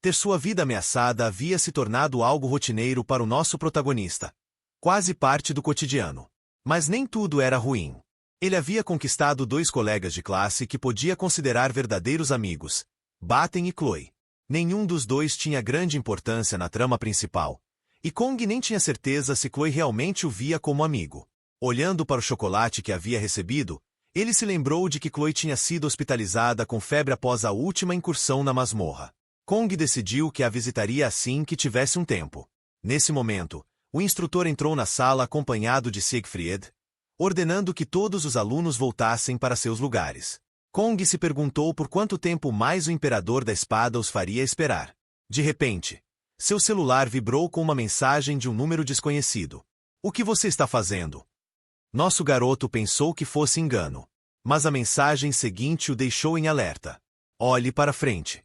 Ter sua vida ameaçada havia se tornado algo rotineiro para o nosso protagonista. Quase parte do cotidiano. Mas nem tudo era ruim. Ele havia conquistado 2 colegas de classe que podia considerar verdadeiros amigos, Baten e Chloe. Nenhum dos dois tinha grande importância na trama principal, e Kong nem tinha certeza se Chloe realmente o via como amigo. Olhando para o chocolate que havia recebido, ele se lembrou de que Chloe tinha sido hospitalizada com febre após a última incursão na masmorra. Kong decidiu que a visitaria assim que tivesse um tempo. Nesse momento, o instrutor entrou na sala acompanhado de Siegfried, ordenando que todos os alunos voltassem para seus lugares. Kong se perguntou por quanto tempo mais o Imperador da Espada os faria esperar. De repente, seu celular vibrou com uma mensagem de um número desconhecido. O que você está fazendo? Nosso garoto pensou que fosse engano, mas a mensagem seguinte o deixou em alerta. Olhe para frente.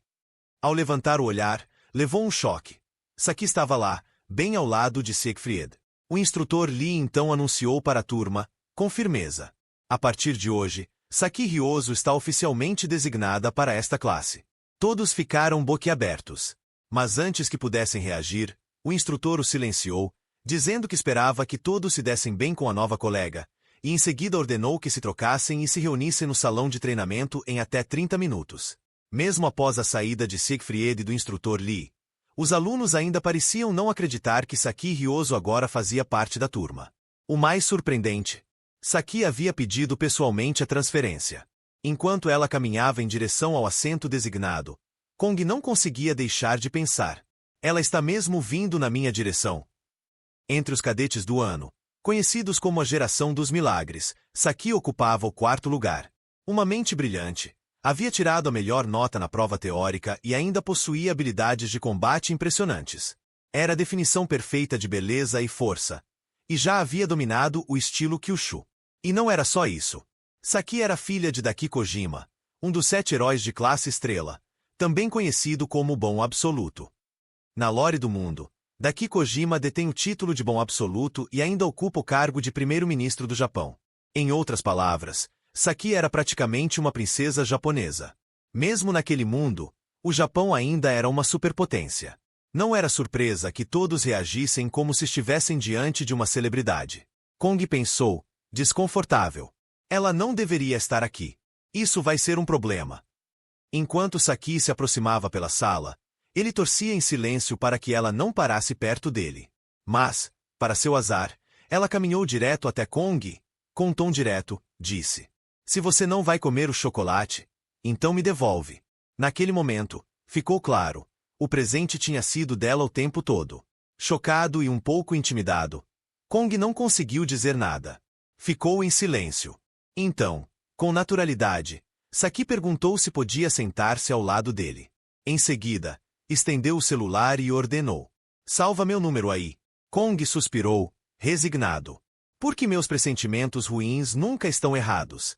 Ao levantar o olhar, levou um choque. Saki estava lá, bem ao lado de Siegfried. O instrutor Lee então anunciou para a turma, com firmeza. A partir de hoje, Saki Ryoso está oficialmente designada para esta classe. Todos ficaram boquiabertos. Mas antes que pudessem reagir, o instrutor os silenciou, dizendo que esperava que todos se dessem bem com a nova colega, e em seguida ordenou que se trocassem e se reunissem no salão de treinamento em até 30 minutos. Mesmo após a saída de Siegfried e do instrutor Lee, os alunos ainda pareciam não acreditar que Saki Ryoso agora fazia parte da turma. O mais surpreendente, Saki havia pedido pessoalmente a transferência. Enquanto ela caminhava em direção ao assento designado, Kong não conseguia deixar de pensar. Ela está mesmo vindo na minha direção. Entre os cadetes do ano, conhecidos como a Geração dos Milagres, Saki ocupava o 4º lugar. Uma mente brilhante, havia tirado a melhor nota na prova teórica e ainda possuía habilidades de combate impressionantes. Era a definição perfeita de beleza e força, e já havia dominado o estilo Kyushu. E não era só isso. Saki era filha de Daki Kojima, um dos 7 heróis de classe estrela, também conhecido como Bom Absoluto. Na lore do mundo, Daki Kojima detém o título de Bom Absoluto e ainda ocupa o cargo de primeiro-ministro do Japão. Em outras palavras, Saki era praticamente uma princesa japonesa. Mesmo naquele mundo, o Japão ainda era uma superpotência. Não era surpresa que todos reagissem como se estivessem diante de uma celebridade. Kong pensou, desconfortável. Ela não deveria estar aqui. Isso vai ser um problema. Enquanto Saki se aproximava pela sala, ele torcia em silêncio para que ela não parasse perto dele. Mas, para seu azar, ela caminhou direto até Kong e, com um tom direto, disse: "Se você não vai comer o chocolate, então me devolve." Naquele momento, ficou claro, o presente tinha sido dela o tempo todo. Chocado e um pouco intimidado, Kong não conseguiu dizer nada. Ficou em silêncio. Então, com naturalidade, Saki perguntou se podia sentar-se ao lado dele. Em seguida, estendeu o celular e ordenou: "Salva meu número aí." Kong suspirou, resignado. Porque meus pressentimentos ruins nunca estão errados.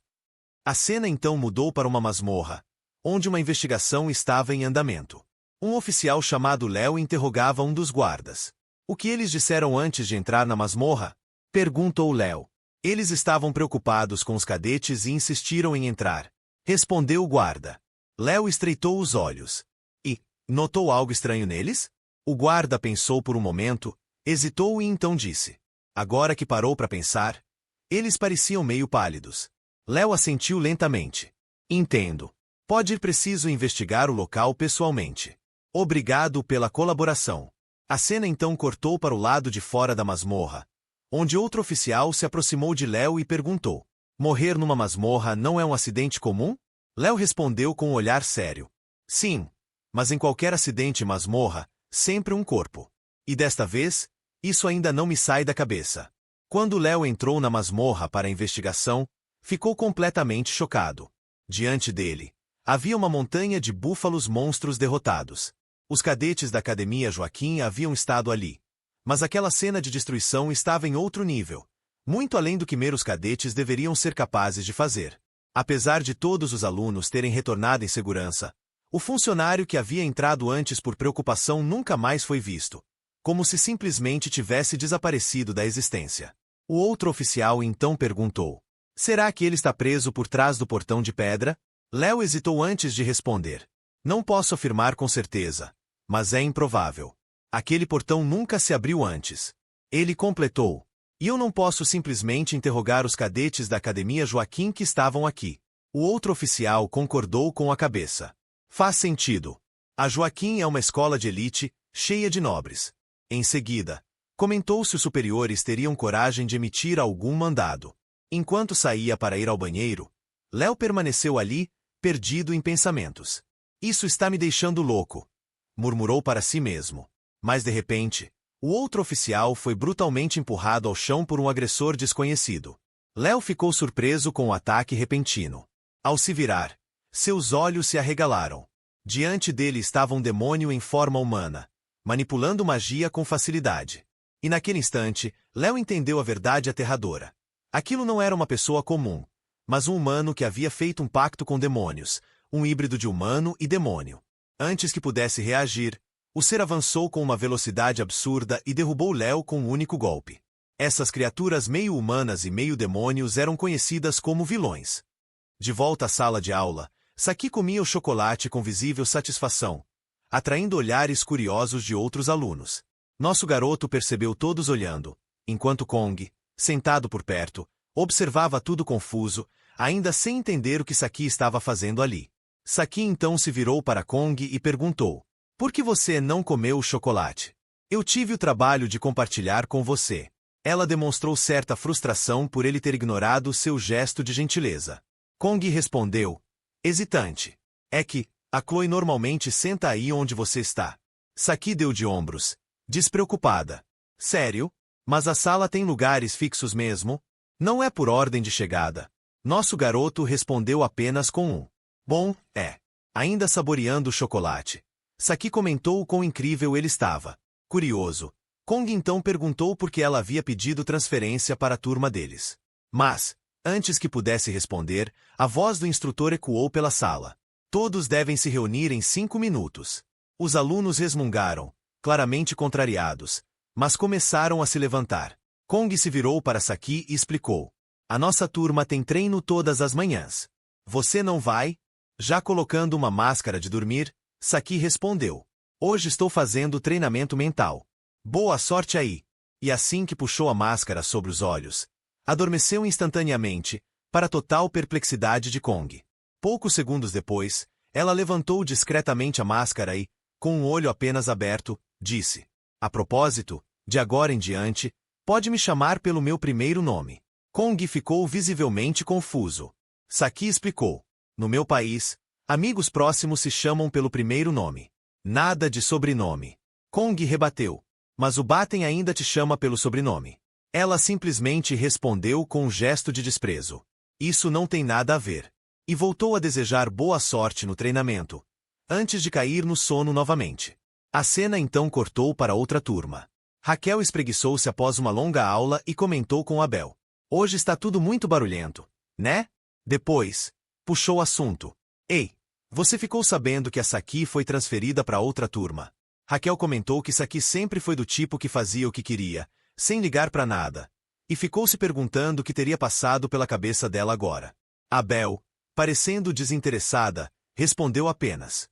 A cena então mudou para uma masmorra, onde uma investigação estava em andamento. Um oficial chamado Léo interrogava um dos guardas. "O que eles disseram antes de entrar na masmorra?" perguntou Léo. "Eles estavam preocupados com os cadetes e insistiram em entrar", respondeu o guarda. Léo estreitou os olhos. "E, notou algo estranho neles?" O guarda pensou por um momento, hesitou e então disse: "Agora que parou para pensar, eles pareciam meio pálidos." Léo assentiu lentamente. "Entendo. Pode ir preciso investigar o local pessoalmente. Obrigado pela colaboração." A cena então cortou para o lado de fora da masmorra, onde outro oficial se aproximou de Léo e perguntou: "Morrer numa masmorra não é um acidente comum?" Léo respondeu com um olhar sério: "Sim, mas em qualquer acidente masmorra, sempre um corpo. E desta vez, isso ainda não me sai da cabeça." Quando Léo entrou na masmorra para a investigação, ficou completamente chocado. Diante dele, havia uma montanha de búfalos monstros derrotados. Os cadetes da Academia Joaquim haviam estado ali. Mas aquela cena de destruição estava em outro nível, muito além do que meros cadetes deveriam ser capazes de fazer. Apesar de todos os alunos terem retornado em segurança, o funcionário que havia entrado antes por preocupação nunca mais foi visto, como se simplesmente tivesse desaparecido da existência. O outro oficial então perguntou: "Será que ele está preso por trás do portão de pedra?" Léo hesitou antes de responder. "Não posso afirmar com certeza, Mas é improvável. Aquele portão nunca se abriu antes. Ele completou. E eu não posso simplesmente interrogar os cadetes da Academia Joaquim que estavam aqui. O outro oficial concordou com a cabeça. Faz sentido. A Joaquim é uma escola de elite, cheia de nobres. Em seguida, comentou se os superiores teriam coragem de emitir algum mandado. Enquanto saía para ir ao banheiro, Léo permaneceu ali, perdido em pensamentos. Isso está me deixando louco, murmurou para si mesmo. Mas de repente, o outro oficial foi brutalmente empurrado ao chão por um agressor desconhecido. Léo ficou surpreso com o ataque repentino. Ao se virar, seus olhos se arregalaram. Diante dele estava um demônio em forma humana, manipulando magia com facilidade. E naquele instante, Léo entendeu a verdade aterradora. Aquilo não era uma pessoa comum, mas um humano que havia feito um pacto com demônios, um híbrido de humano e demônio. Antes que pudesse reagir, o ser avançou com uma velocidade absurda e derrubou Léo com um único golpe. Essas criaturas meio humanas e meio demônios eram conhecidas como vilões. De volta à sala de aula, Saki comia o chocolate com visível satisfação, atraindo olhares curiosos de outros alunos. Nosso garoto percebeu todos olhando, enquanto Kong, sentado por perto, observava tudo confuso, ainda sem entender o que Saki estava fazendo ali. Saki então se virou para Kong e perguntou: "Por que você não comeu o chocolate? Eu tive o trabalho de compartilhar com você." Ela demonstrou certa frustração por ele ter ignorado seu gesto de gentileza. Kong respondeu, hesitante: "É que, a Chloe normalmente senta aí onde você está." Saki deu de ombros, despreocupada. "Sério? Mas a sala tem lugares fixos mesmo? Não é por ordem de chegada." Nosso garoto respondeu apenas com um "Bom, é." Ainda saboreando o chocolate, Saki comentou o quão incrível ele estava. Curioso, Kong então perguntou por que ela havia pedido transferência para a turma deles. Mas, antes que pudesse responder, a voz do instrutor ecoou pela sala. "Todos devem se reunir em 5 minutos." Os alunos resmungaram, claramente contrariados, mas começaram a se levantar. Kong se virou para Saki e explicou: "A nossa turma tem treino todas as manhãs. Você não vai?" Já colocando uma máscara de dormir, Saki respondeu: "Hoje estou fazendo treinamento mental. Boa sorte aí." E assim que puxou a máscara sobre os olhos, adormeceu instantaneamente, para a total perplexidade de Kong. Poucos segundos depois, ela levantou discretamente a máscara e, com um olho apenas aberto, disse: "A propósito, de agora em diante, pode me chamar pelo meu primeiro nome." Kong ficou visivelmente confuso. Saki explicou: "No meu país, amigos próximos se chamam pelo primeiro nome. Nada de sobrenome." Kong rebateu: "Mas o Baten ainda te chama pelo sobrenome." Ela simplesmente respondeu com um gesto de desprezo: "Isso não tem nada a ver." E voltou a desejar boa sorte no treinamento, antes de cair no sono novamente. A cena então cortou para outra turma. Raquel espreguiçou-se após uma longa aula e comentou com Abel: "Hoje está tudo muito barulhento, né?" Depois, puxou o assunto: "Ei, você ficou sabendo que a Saki foi transferida para outra turma?" Raquel comentou que Saki sempre foi do tipo que fazia o que queria, sem ligar para nada, e ficou se perguntando o que teria passado pela cabeça dela agora. Abel, parecendo desinteressada, respondeu apenas: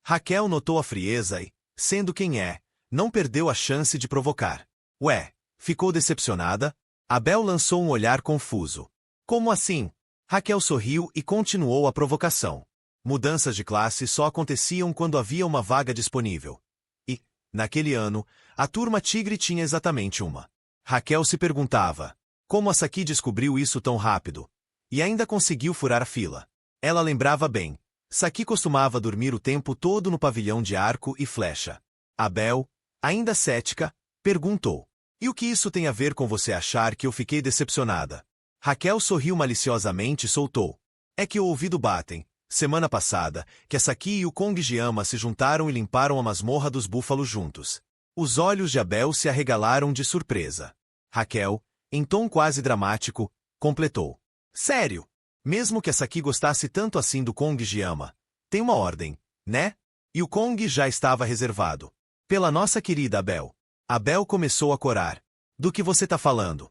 Raquel notou a frieza e, sendo quem é, não perdeu a chance de provocar. "Ué, ficou decepcionada?" Abel lançou um olhar confuso. "Como assim?" Raquel sorriu e continuou a provocação. Mudanças de classe só aconteciam quando havia uma vaga disponível. E, naquele ano, a turma Tigre tinha exatamente uma. Raquel se perguntava: como a Saki descobriu isso tão rápido? E ainda conseguiu furar a fila. Ela lembrava bem. Saki costumava dormir o tempo todo no pavilhão de arco e flecha. Abel, ainda cética, perguntou: "E o que isso tem a ver com você achar que eu fiquei decepcionada?" Raquel sorriu maliciosamente e soltou: "É que eu ouvi do Baten, semana passada, que a Saki e o Kong-Jiyama se juntaram e limparam a masmorra dos búfalos juntos." Os olhos de Abel se arregalaram de surpresa. Raquel, em tom quase dramático, completou: "Sério? Mesmo que a Saki gostasse tanto assim do Kong-Jiyama, tem uma ordem, né? E o Kong já estava reservado. Pela nossa querida Abel." Abel começou a corar: "Do que você tá falando?"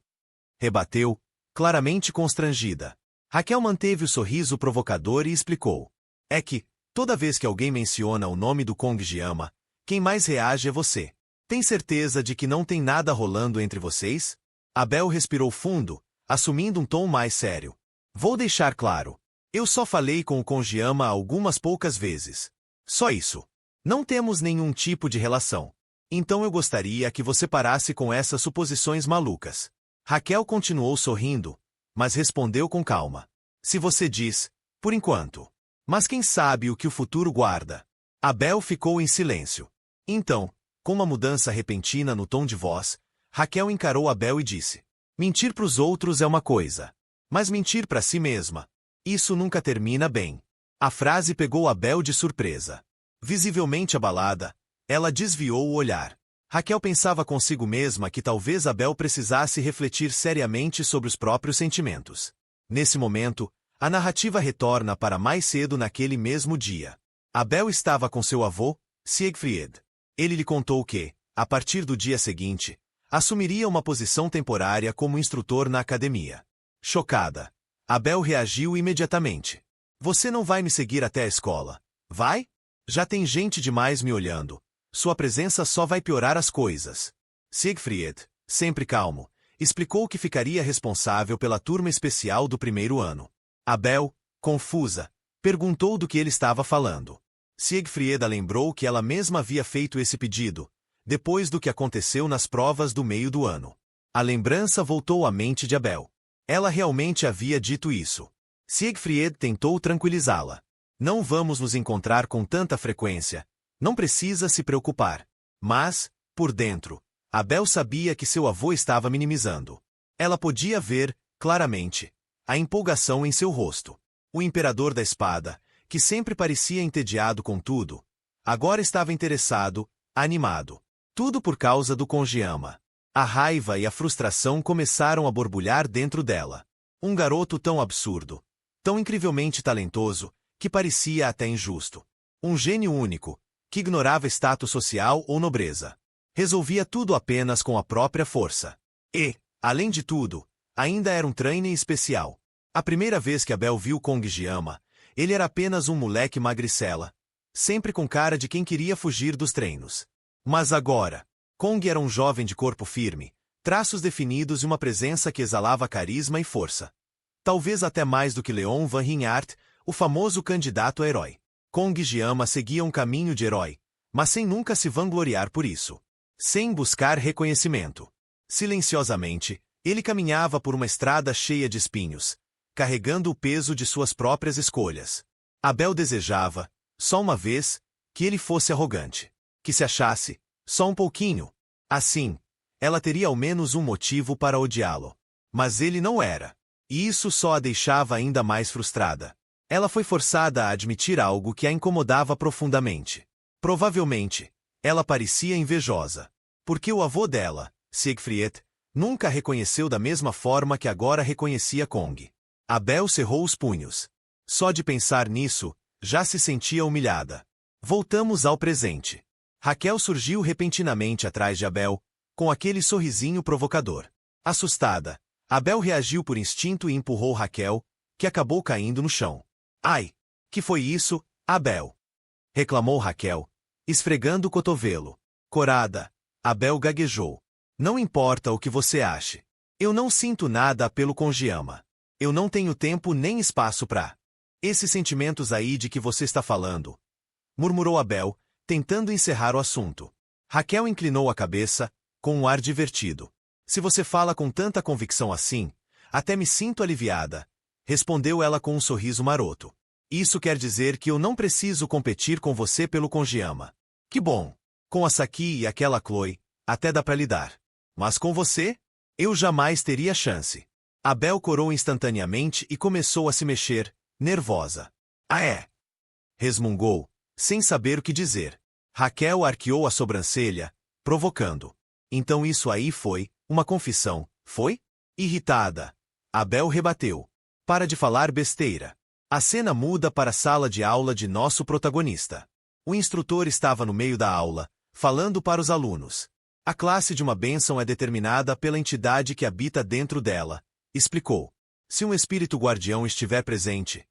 Rebateu, claramente constrangida. Raquel manteve o sorriso provocador e explicou: "É que, Toda vez que alguém menciona o nome do Kong-Gyama, quem mais reage é você. Tem certeza de que não tem nada rolando entre vocês? Abel respirou fundo, assumindo um tom mais sério. Vou deixar claro. Eu só falei com o Kong-Gyama algumas poucas vezes. Só isso. Não temos nenhum tipo de relação. Então eu gostaria que você parasse com essas suposições malucas. Raquel continuou sorrindo, mas respondeu com calma. Se você diz, por enquanto. Mas quem sabe o que o futuro guarda? Abel ficou em silêncio. Então, com uma mudança repentina no tom de voz, Raquel encarou Abel e disse: mentir para os outros é uma coisa. Mas mentir para si mesma, isso nunca termina bem. A frase pegou Abel de surpresa. Visivelmente abalada, ela desviou o olhar. Raquel pensava consigo mesma que talvez Abel precisasse refletir seriamente sobre os próprios sentimentos. Nesse momento, a narrativa retorna para mais cedo naquele mesmo dia. Abel estava com seu avô, Siegfried. Ele lhe contou que, a partir do dia seguinte, assumiria uma posição temporária como instrutor na academia. Chocada, Abel reagiu imediatamente. Você não vai me seguir até a escola, vai? Já tem gente demais me olhando. Sua presença só vai piorar as coisas. Siegfried, sempre calmo, explicou que ficaria responsável pela turma especial do primeiro ano. Abel, confusa, perguntou do que ele estava falando. Siegfrieda lembrou que ela mesma havia feito esse pedido, depois do que aconteceu nas provas do meio do ano. A lembrança voltou à mente de Abel. Ela realmente havia dito isso. Siegfried tentou tranquilizá-la. Não vamos nos encontrar com tanta frequência. Não precisa se preocupar. Mas, por dentro, Abel sabia que seu avô estava minimizando. Ela podia ver, claramente, a empolgação em seu rosto. O imperador da espada, que sempre parecia entediado com tudo, agora estava interessado, animado. Tudo por causa do Kong-Gyama. A raiva e a frustração começaram a borbulhar dentro dela. Um garoto tão absurdo, tão incrivelmente talentoso, que parecia até injusto. Um gênio único, que ignorava status social ou nobreza. Resolvia tudo apenas com a própria força. E, além de tudo, ainda era um trainee especial. A primeira vez que Abel viu Kong-Gyama, ele era apenas um moleque magricela, sempre com cara de quem queria fugir dos treinos. Mas agora, Kong era um jovem de corpo firme, traços definidos e uma presença que exalava carisma e força. Talvez até mais do que Leon Van Reinhardt, o famoso candidato a herói. Kong-Gyama seguia um caminho de herói, mas sem nunca se vangloriar por isso. Sem buscar reconhecimento. Silenciosamente, ele caminhava por uma estrada cheia de espinhos, carregando o peso de suas próprias escolhas. Abel desejava, só uma vez, que ele fosse arrogante. Que se achasse, só um pouquinho. Assim, ela teria ao menos um motivo para odiá-lo. Mas ele não era. E isso só a deixava ainda mais frustrada. Ela foi forçada a admitir algo que a incomodava profundamente. Provavelmente, ela parecia invejosa. Porque o avô dela, Siegfried, nunca a reconheceu da mesma forma que agora reconhecia Kong. Abel cerrou os punhos. Só de pensar nisso, já se sentia humilhada. Voltamos ao presente. Raquel surgiu repentinamente atrás de Abel, com aquele sorrisinho provocador. Assustada, Abel reagiu por instinto e empurrou Raquel, que acabou caindo no chão. Ai! Que foi isso, Abel? Reclamou Raquel, esfregando o cotovelo. Corada, Abel gaguejou. Não importa o que você ache. Eu não sinto nada pelo Kong-Gyama. Eu não tenho tempo nem espaço pra esses sentimentos aí de que você está falando, murmurou Abel, tentando encerrar o assunto. Raquel inclinou a cabeça, com um ar divertido. Se você fala com tanta convicção assim, até me sinto aliviada, respondeu ela com um sorriso maroto. Isso quer dizer que eu não preciso competir com você pelo Kong-Gyama. Que bom! Com a Saki e aquela Chloe, até dá pra lidar. Mas com você, eu jamais teria chance. Abel corou instantaneamente e começou a se mexer, nervosa. Ah é? Resmungou, sem saber o que dizer. Raquel arqueou a sobrancelha, provocando. Então isso aí foi uma confissão, foi? Irritada, Abel rebateu. Para de falar besteira. A cena muda para a sala de aula de nosso protagonista. O instrutor estava no meio da aula, falando para os alunos. A classe de uma bênção é determinada pela entidade que habita dentro dela, explicou. Se um espírito guardião estiver presente,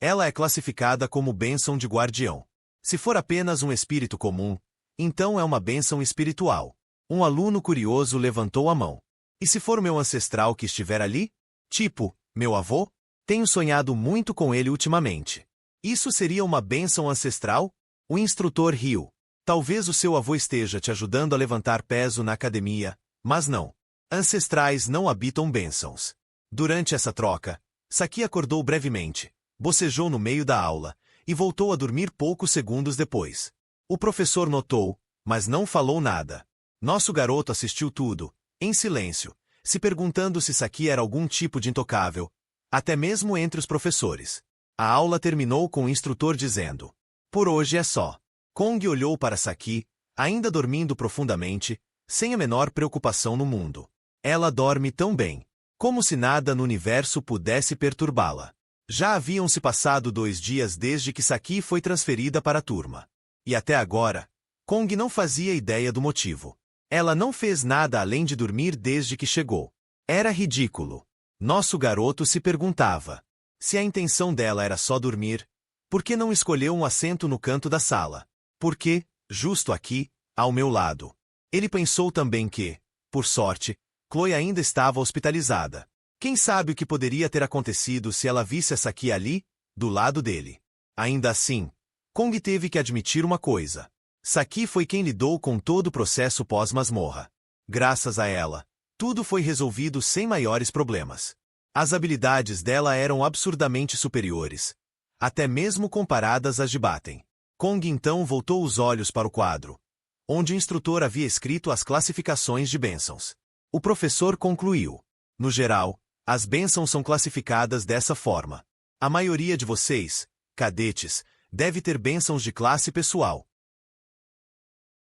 Ela é classificada como bênção de guardião. Se for apenas um espírito comum, então é uma bênção espiritual. Um aluno curioso levantou a mão. E se for o meu ancestral que estiver ali? Tipo, meu avô? Tenho sonhado muito com ele ultimamente. Isso seria uma bênção ancestral? O instrutor riu. Talvez o seu avô esteja te ajudando a levantar peso na academia, mas não. Ancestrais não habitam bênçãos. Durante essa troca, Saki acordou brevemente, bocejou no meio da aula, e voltou a dormir poucos segundos depois. O professor notou, mas não falou nada. Nosso garoto assistiu tudo, em silêncio, se perguntando se Saki era algum tipo de intocável, até mesmo entre os professores. A aula terminou com o instrutor dizendo: "Por hoje é só." Kong olhou para Saki, ainda dormindo profundamente, sem a menor preocupação no mundo. Ela dorme tão bem, como se nada no universo pudesse perturbá-la. Já haviam se passado 2 dias desde que Saki foi transferida para a turma. E até agora, Kong não fazia ideia do motivo. Ela não fez nada além de dormir desde que chegou. Era ridículo. Nosso garoto se perguntava: se a intenção dela era só dormir, por que não escolheu um assento no canto da sala? Por que, justo aqui, ao meu lado? Ele pensou também que, por sorte, Chloe ainda estava hospitalizada. Quem sabe o que poderia ter acontecido se ela visse essa aqui ali, do lado dele? Ainda assim, Kong teve que admitir uma coisa. Saki foi quem lidou com todo o processo pós-masmorra. Graças a ela, tudo foi resolvido sem maiores problemas. As habilidades dela eram absurdamente superiores, até mesmo comparadas às de Baten. Kong então voltou os olhos para o quadro, onde o instrutor havia escrito as classificações de bênçãos. O professor concluiu: no geral, as bênçãos são classificadas dessa forma. A maioria de vocês, cadetes, deve ter bênçãos de classe pessoal.